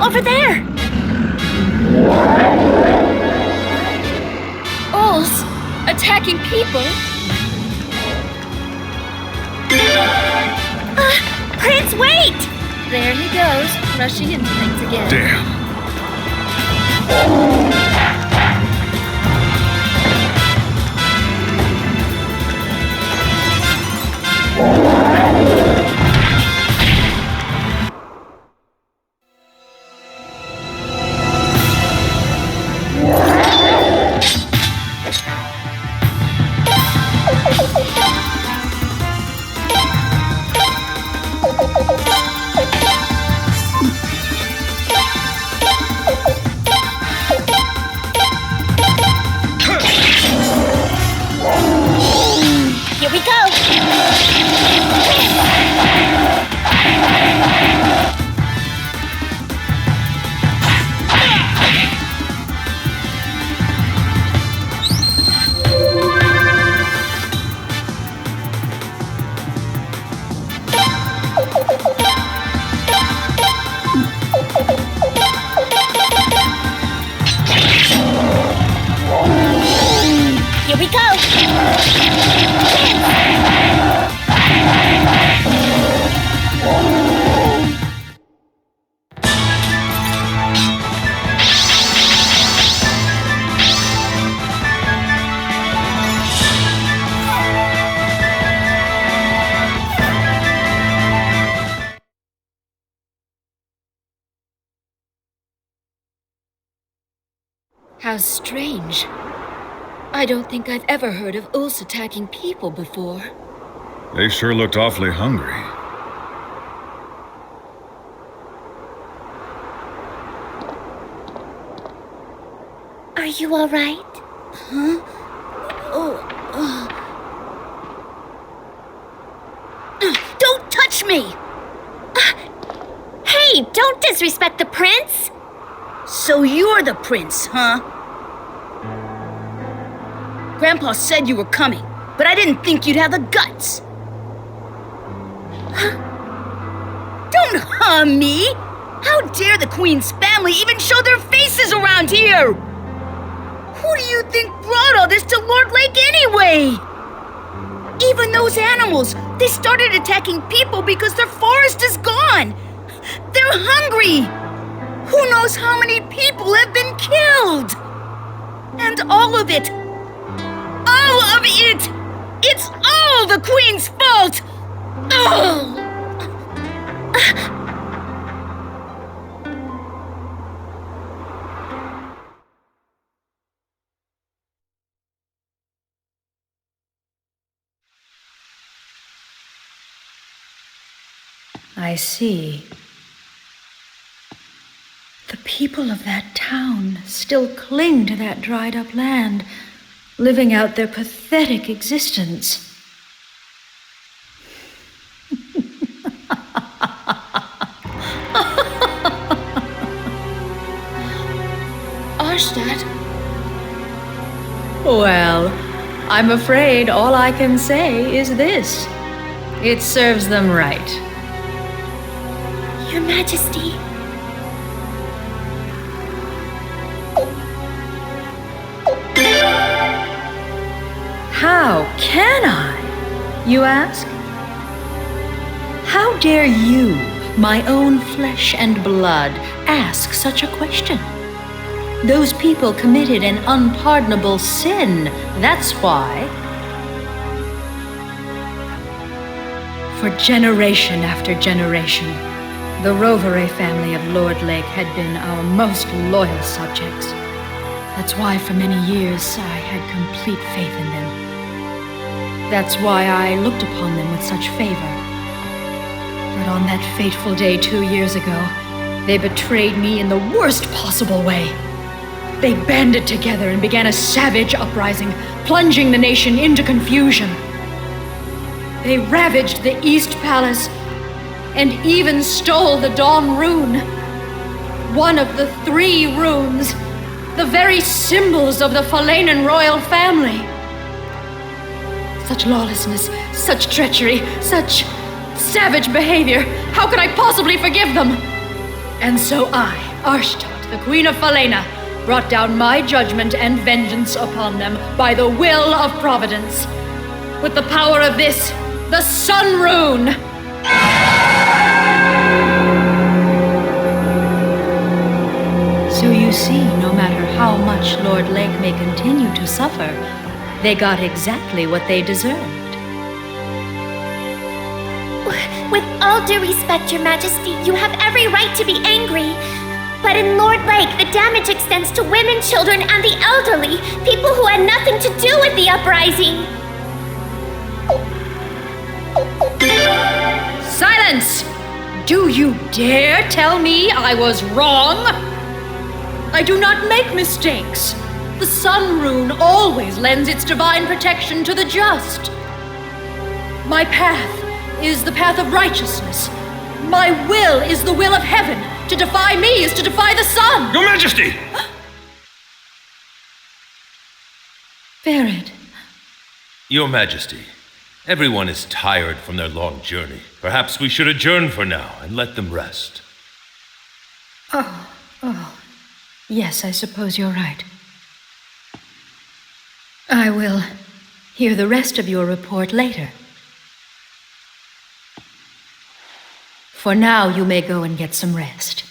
Over there! Ulls attacking people? Prince, wait! There he goes, rushing into things again. Damn. Here we go! Here we go! How strange. I don't think I've ever heard of Ulls attacking people before. They sure looked awfully hungry. Are you all right? Huh? Don't touch me! Hey, don't disrespect the prince! So you're the prince, huh? Grandpa said you were coming, but I didn't think you'd have the guts. Don't hum me! How dare the Queen's family even show their faces around here? Who do you think brought all this to Lord Lake anyway? Even those animals, they started attacking people because their forest is gone. They're hungry. Who knows how many people have been killed? And all of it, it's all the Queen's fault! Ugh! I see. The people of that town still cling to that dried-up land, living out their pathetic existence. Arshtat? Well, I'm afraid all I can say is this. It serves them right. Your Majesty. How can I, you ask? How dare you, my own flesh and blood, ask such a question? Those people committed an unpardonable sin, that's why. For generation after generation, the Rovere family of Lord Lake had been our most loyal subjects. That's why for many years I had complete faith in them. That's why I looked upon them with such favor. But on that fateful day 2 years ago, they betrayed me in the worst possible way. They banded together and began a savage uprising, plunging the nation into confusion. They ravaged the East Palace and even stole the Dawn Rune, one of the 3 runes, the very symbols of the Falanan royal family. Such lawlessness, such treachery, such savage behavior. How could I possibly forgive them? And so I, Arshtat, the Queen of Falena, brought down my judgment and vengeance upon them by the will of Providence. With the power of this, the Sun Rune! So you see, no matter how much Lord Lake may continue to suffer, they got exactly what they deserved. With all due respect, Your Majesty, you have every right to be angry. But in Lord Lake, the damage extends to women, children, and the elderly, people who had nothing to do with the uprising. Silence! Do you dare tell me I was wrong? I do not make mistakes. The Sun Rune always lends its divine protection to the just. My path is the path of righteousness. My will is the will of heaven. To defy me is to defy the sun. Your Majesty! Ferid. Your Majesty, everyone is tired from their long journey. Perhaps we should adjourn for now and let them rest. Yes, I suppose you're right. I will hear the rest of your report later. For now, you may go and get some rest.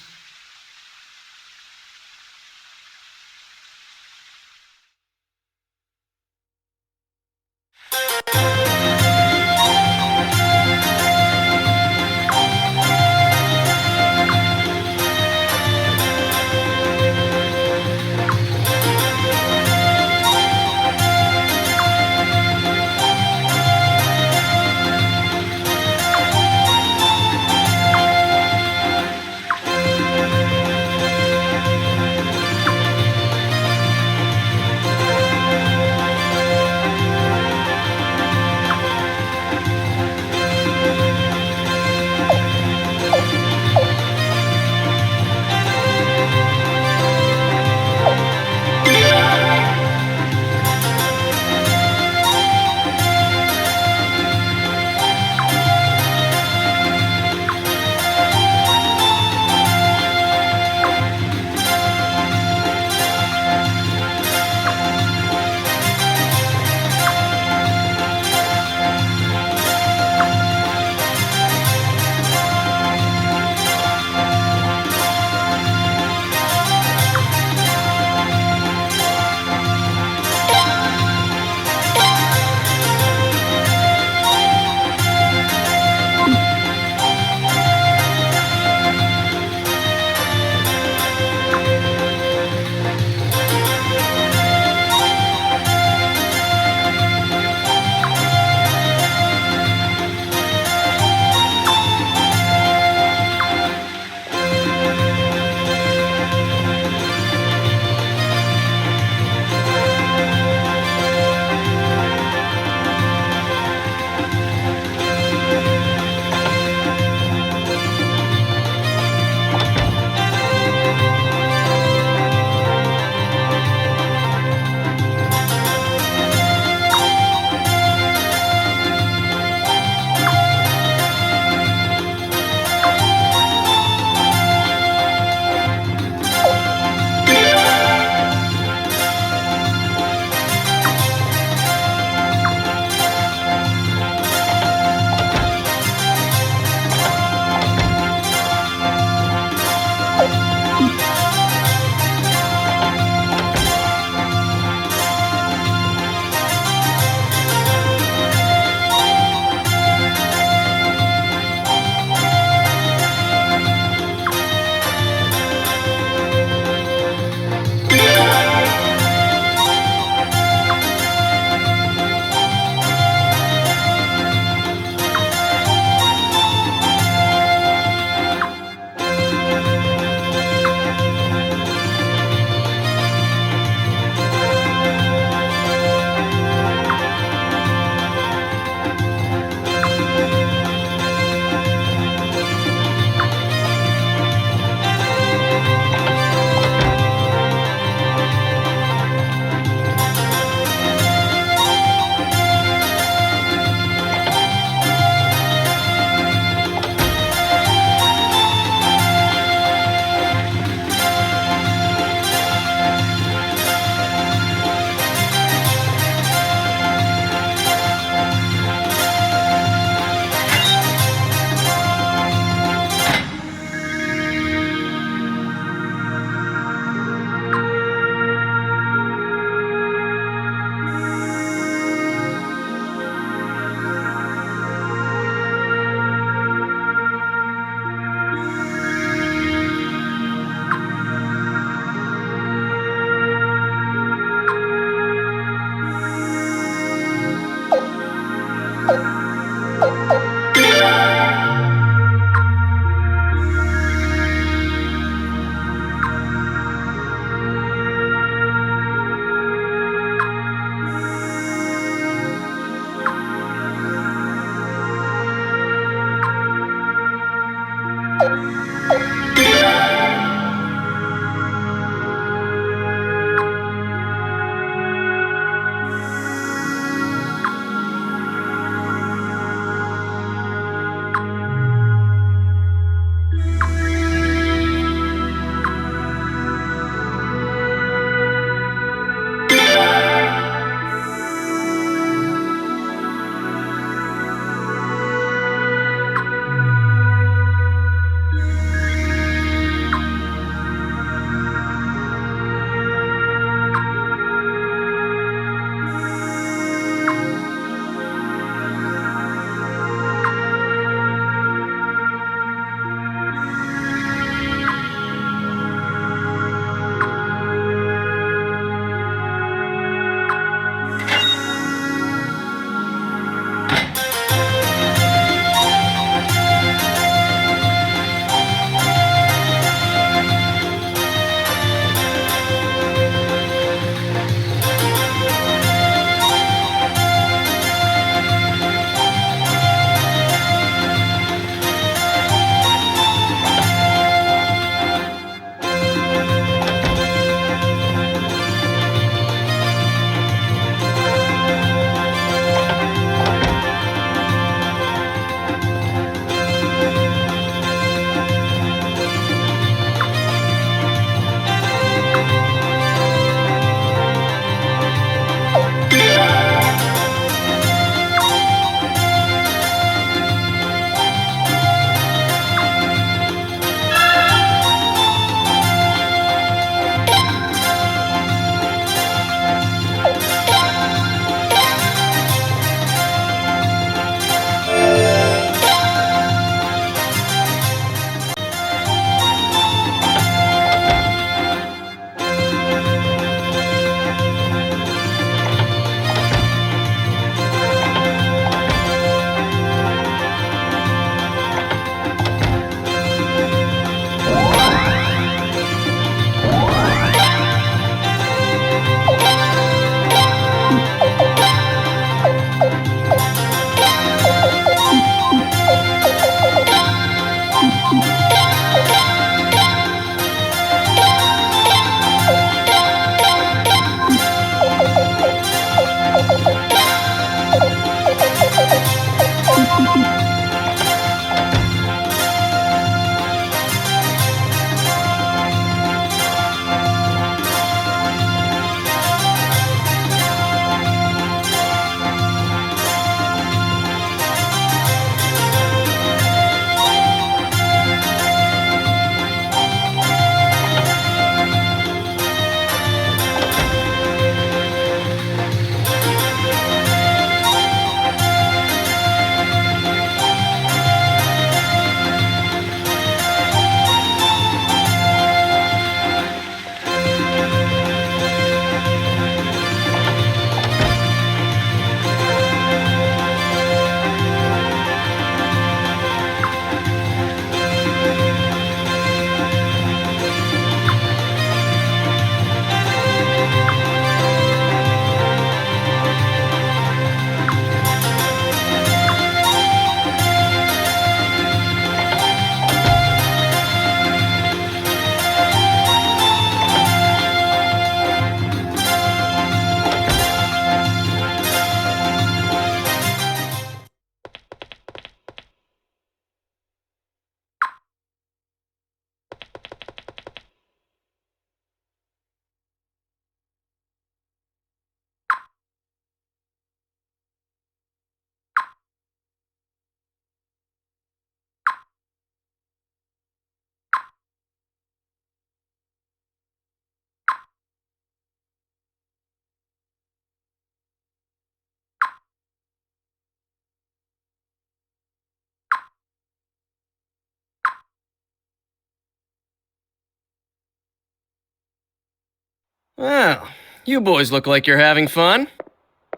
Well, you boys look like you're having fun.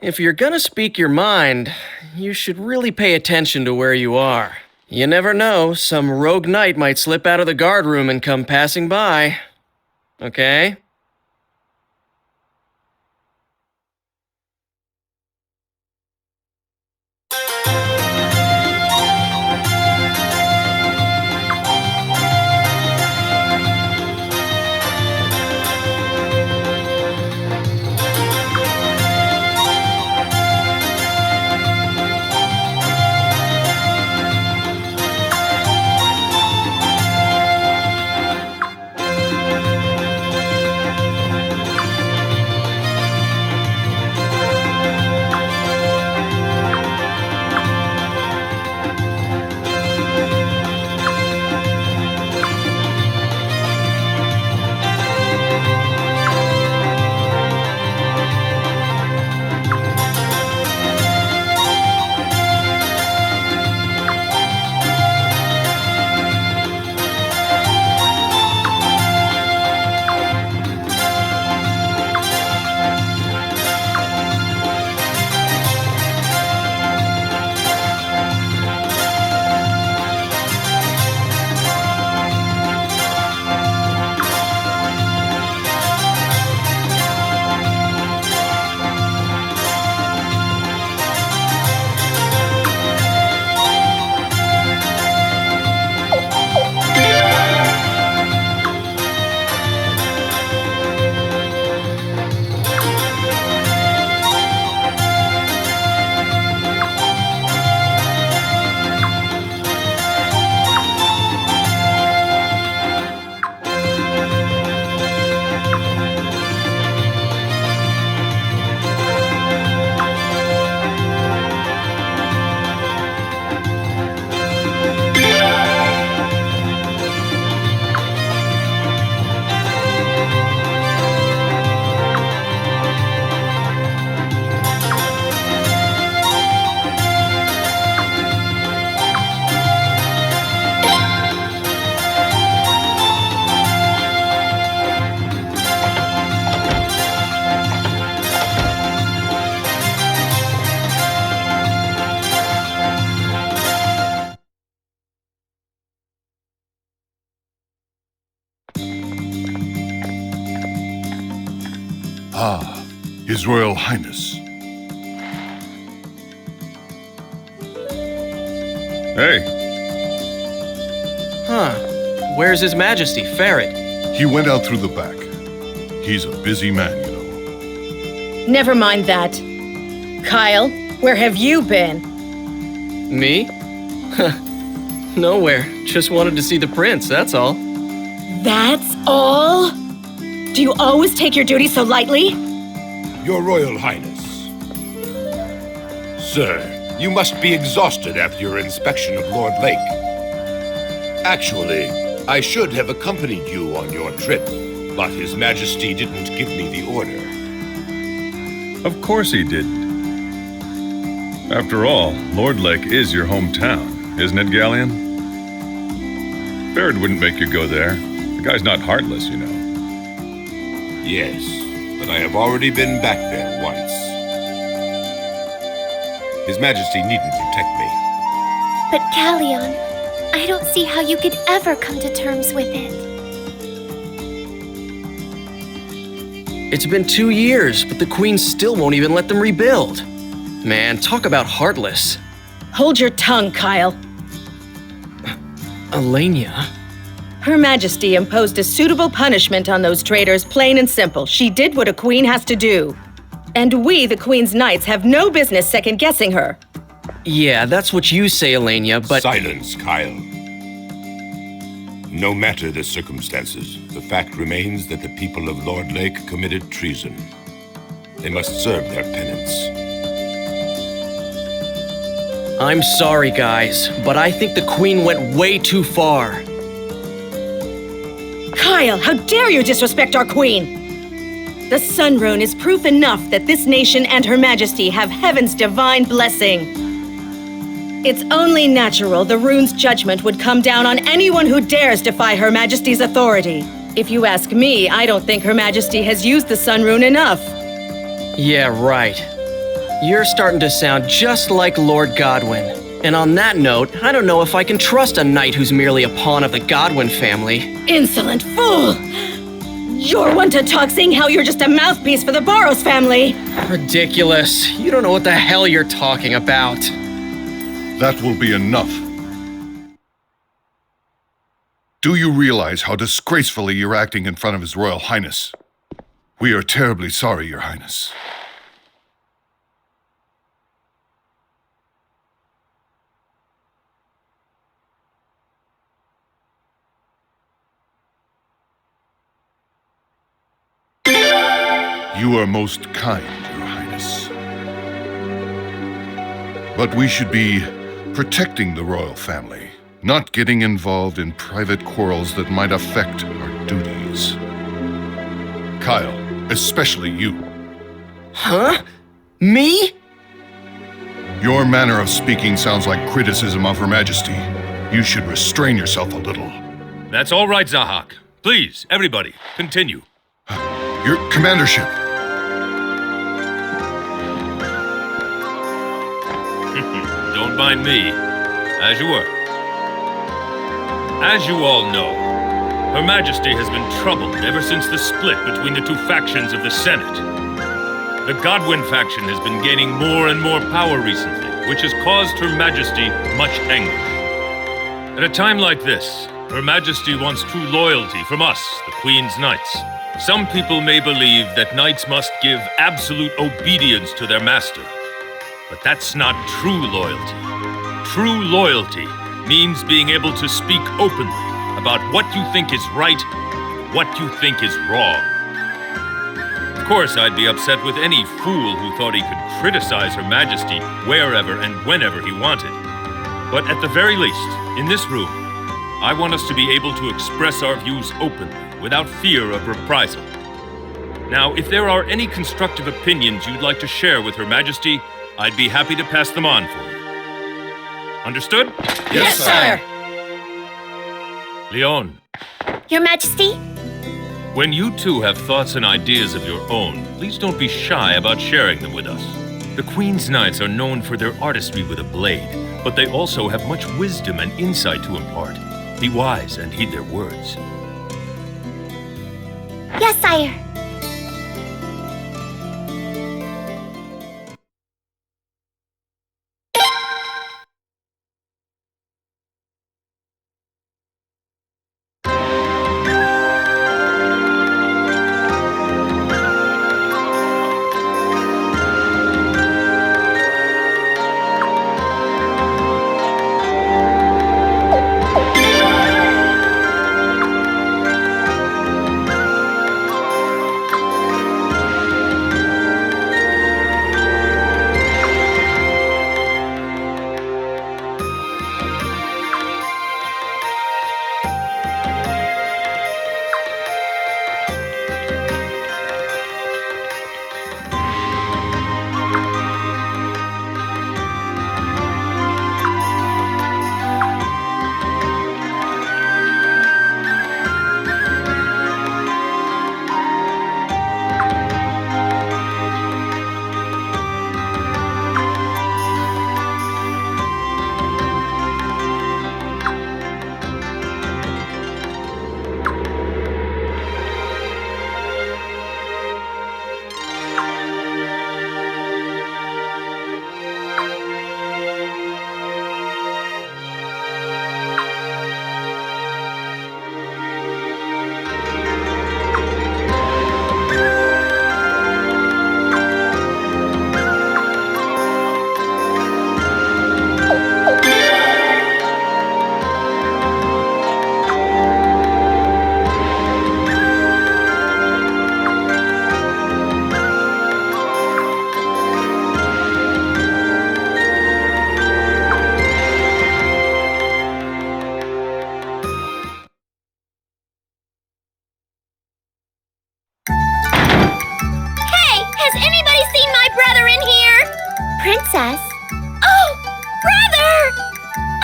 If you're gonna speak your mind, you should really pay attention to where you are. You never know, some rogue knight might slip out of the guard room and come passing by. Okay? Ah, His Royal Highness. Hey, Huh. Where's His Majesty, Ferret? he went out through the back. He's a busy man, you know. Never mind that. Kyle, where have you been? Me? Nowhere. Just wanted to see the prince, that's all. That's all? Do you always take your duty so lightly? Your Royal Highness. Sir, you must be exhausted after your inspection of Lord Lake. Actually, I should have accompanied you on your trip, but His Majesty didn't give me the order. Of course he didn't. After all, Lord Lake is your hometown, isn't it, Galleon? Ferret wouldn't make you go there. The guy's not heartless, you know. Yes, but I have already been back there once. His Majesty needn't protect me. But Galleon, I don't see how you could ever come to terms with it. It's been 2 years, but the Queen still won't even let them rebuild. Man, talk about heartless. Hold your tongue, Kyle. Elenia? Her Majesty imposed a suitable punishment on those traitors, plain and simple. She did what a queen has to do. And we, the Queen's Knights, have no business second-guessing her. Yeah, that's what you say, Elenia, but... Silence, Kyle. No matter the circumstances, the fact remains that the people of Lord Lake committed treason. They must serve their penance. I'm sorry, guys, but I think the Queen went way too far. Kyle, how dare you disrespect our queen! The Sun Rune is proof enough that this nation and Her Majesty have heaven's divine blessing. It's only natural the rune's judgment would come down on anyone who dares defy Her Majesty's authority. If you ask me, I don't think Her Majesty has used the Sun Rune enough. Yeah, right. You're starting to sound just like Lord Godwin. And on that note, I don't know if I can trust a knight who's merely a pawn of the Godwin family. Insolent fool! You're one to talk saying how you're just a mouthpiece for the Boros family. Ridiculous. You don't know what the hell you're talking about. That will be enough. Do you realize how disgracefully you're acting in front of His Royal Highness? We are terribly sorry, Your Highness. You are most kind, Your Highness. But we should be protecting the royal family, not getting involved in private quarrels that might affect our duties. Kyle, especially you. Huh? Me? Your manner of speaking sounds like criticism of Her Majesty. You should restrain yourself a little. That's all right, Zahak. Please, everybody, continue. Your commandership. Don't mind me. As you were. As you all know, Her Majesty has been troubled ever since the split between the two factions of the Senate. The Godwin faction has been gaining more and more power recently, which has caused Her Majesty much anguish. At a time like this, Her Majesty wants true loyalty from us, the Queen's Knights. Some people may believe that knights must give absolute obedience to their master. But that's not true loyalty. True loyalty means being able to speak openly about what you think is right and what you think is wrong. Of course, I'd be upset with any fool who thought he could criticize Her Majesty wherever and whenever he wanted. But at the very least, in this room, I want us to be able to express our views openly, without fear of reprisal. Now, if there are any constructive opinions you'd like to share with Her Majesty, I'd be happy to pass them on for you. Understood? Yes, sire! Leon, Your Majesty? when you two have thoughts and ideas of your own, please don't be shy about sharing them with us. The Queen's Knights are known for their artistry with a blade, but they also have much wisdom and insight to impart. Be wise and heed their words. Yes, sire. Princess? Oh, brother!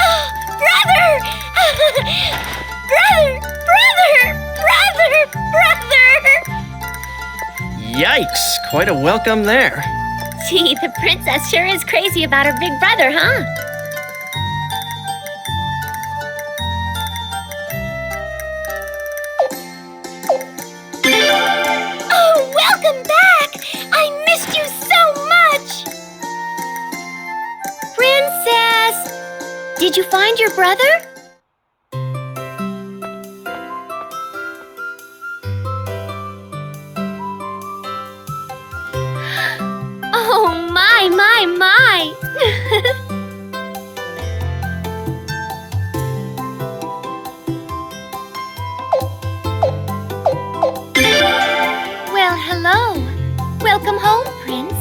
Oh, brother! brother! Brother! Brother! Brother! Yikes, quite a welcome there. Gee, the princess sure is crazy about her big brother, huh? Oh, welcome back! I missed you so much! Princess! Did you find your brother? Oh, my! Well, hello. Welcome home, Prince.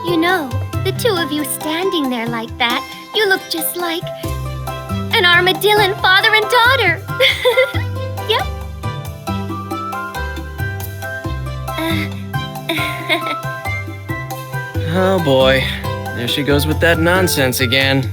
You know, the two of you standing there like that, you look just like an armadillo father and daughter. Yep. Oh boy, there she goes with that nonsense again.